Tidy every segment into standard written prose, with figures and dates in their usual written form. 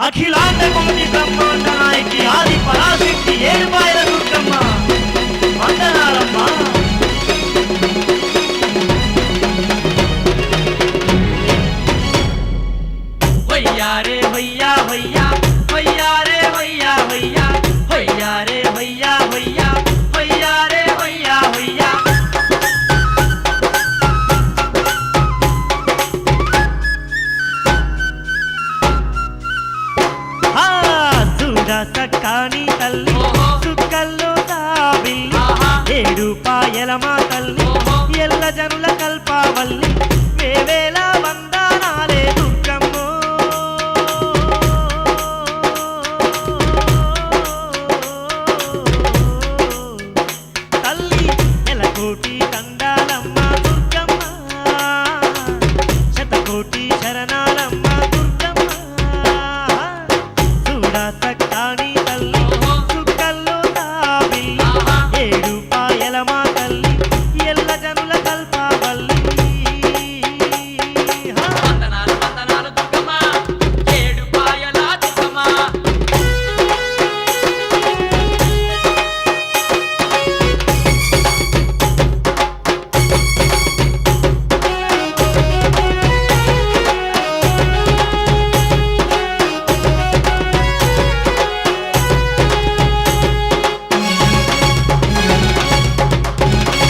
అఖిలాండ కోటి బ్రహ్మాండ నాయకి ఆది పరాశక్తి ఏడుపాయల దుర్గమ్మ వందనాలమ్మ. వయ్యారే వయ్యా వయ్యా వయ్యారే వయ్యా వయ్యా వయ్యారే వయ్యా వయ్యా వయ్యారే వయ్యా వయ్యా. సక్కాని తల్లి సుక్కల్లో తాబిల్లి ఏడుపాయల మా తల్లి ఎల్ల జనుల కల్పావల్లి వేవేల వందనాలే దుర్గమ్మో. తల్లి ఎలకోటి దండాలమ్మ దుర్గమ్మ శతకోటి శరణాలమ్మ దుర్గమ్మ. చూడా సక్కాని తల్లి సుక్కల్లో తాబిల్లి ఏడుపాయల మా తల్లి ఎల్ల జనుల కల్పావల్లి. వందనాలు వందనాలు దుర్గమ్మ ఏడుపాయల దుర్గమ్మ.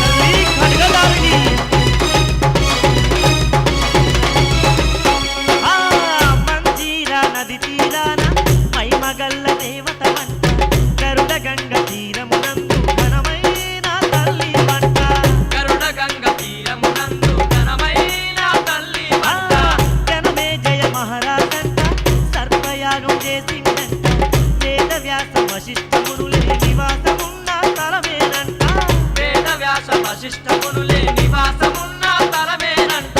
తల్లి ఖడ్గదారిణి మంజీరా నది తీరాన మైమగల్ల దేవత వంట గరుడ గంగ తీరమునందు ఘనమైన తల్లి వంట. గరుడ గంగ తీరమునందు ఘనమైన తల్లి వంట. జనమే జయ మహారాజంట సర్పయాగం చేసిందంట వేద వ్యాస వశిష్ఠ మునులే నివాసమున్న స్థలమేనంట. వేద వ్యాస వశిష్ఠ మునులే నివాసమున్న తలమేనంట.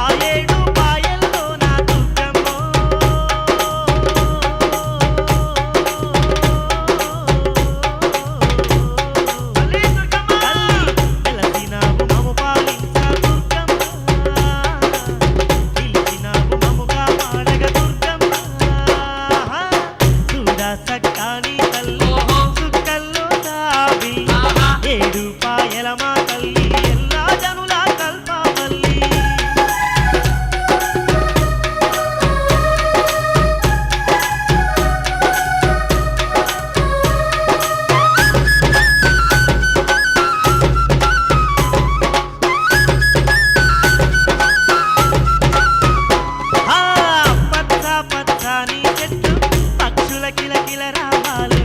ఆ ఏడు పాయల్లో నా దుర్గమ్మో. తల్లి వెలసినావు మము పాలించ దుర్గమ్మ పిలిచినావు మముగా పాడగ దుర్గమ్మ. చూడా సక్కాని తల్లి సుక్కల్లో తాబిల్లి ఏడుపాయల మా తల్లి ఎల్లా జనుల కల్పావల్లి. పచ్చ పచ్చని చెట్లు పక్షుల కిలకిల రావాలు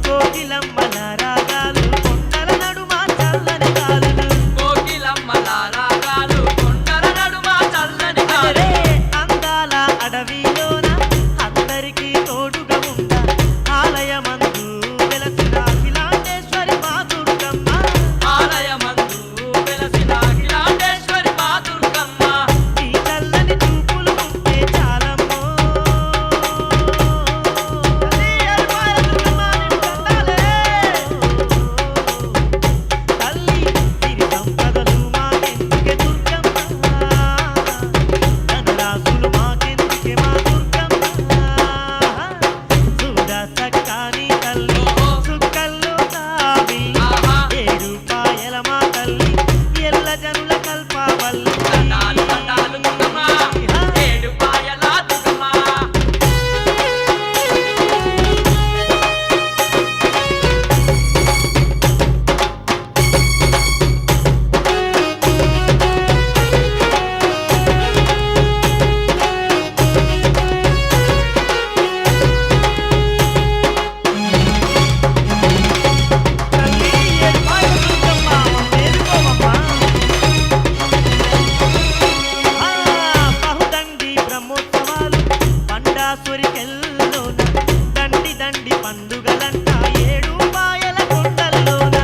కోకిలమ్మల రాగాలు కొండల నడుమ చల్లని గాలులు. కోకిలమ్మల రాగాలు కొండల నడుమ చల్లని గాలి. అరే అందాల అడవిలోన అందరికీ తోడుగా ఉండ ఆలయమందు వెలసిన అఖిలాండేశ్వరి మా దుర్గమ్మ. ఆలయమందు వెలసిన అఖిలాండేశ్వరి మా దుర్గమ్మ. ఈ చల్లని చూపులు ఉంటే చాలమ్మో. తల్లి ఏడుపాయల దుర్గమ్మ నిన్ను కండాలే. తల్లి సిరి సంపదలు మాకెందుకే దుర్గమ్మ ధనరాశులు మాకెందుకే మా దుర్గమ్మ. చూడా సక్కాని తల్లి సుక్కల్లో తాబిల్లి ఏడుపాయల మా తల్లి ఎల్ల జనుల కల్పావల్లి. దండాలు దండాలు దుర్గమ్మ ఏడుపాయల దుర్గమ్మ. తల్లి ఏడుపాయల దుర్గమ్మ మేలుకోవమ్మా. బహుదండి బ్రహ్మోత్సవాలు పండాసురికెల్లోన దండి దండి పండుగలంట ఏడుపాయల కొండల్లోన.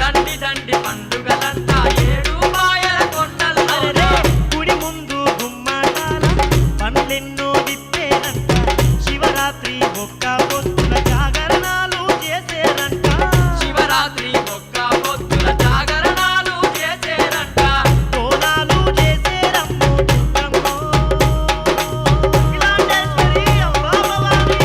దండి దండి పండుగలంతా ఏడుపాయల కొండల్లో. అరెరే గుడి ముందు గుమ్మటాల పండ్లెన్నో దిప్పేనంట శివరాత్రి ఒక్క పొత్తుల జాగరణాలు చేసేరంట. శివరాత్రి ఒక్క పొద్దుల జాగరణాలు చేసేరంట. బోనాలు చేసేరమ్మో దుర్గమ్మో. అఖిలాండేశ్వరి అమ్మా Bhavani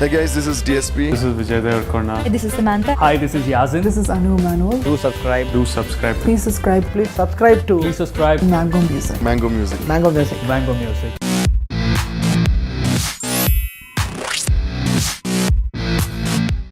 Hey guys, this is DSP. This is Vijay Devarkonda. This is Samantha. Hi, this is Yazin. This is Anu Manol. Do subscribe. Do subscribe. Please subscribe. Please subscribe to Please subscribe. Mango Music. Mango Music. Mango Music. Mango Music.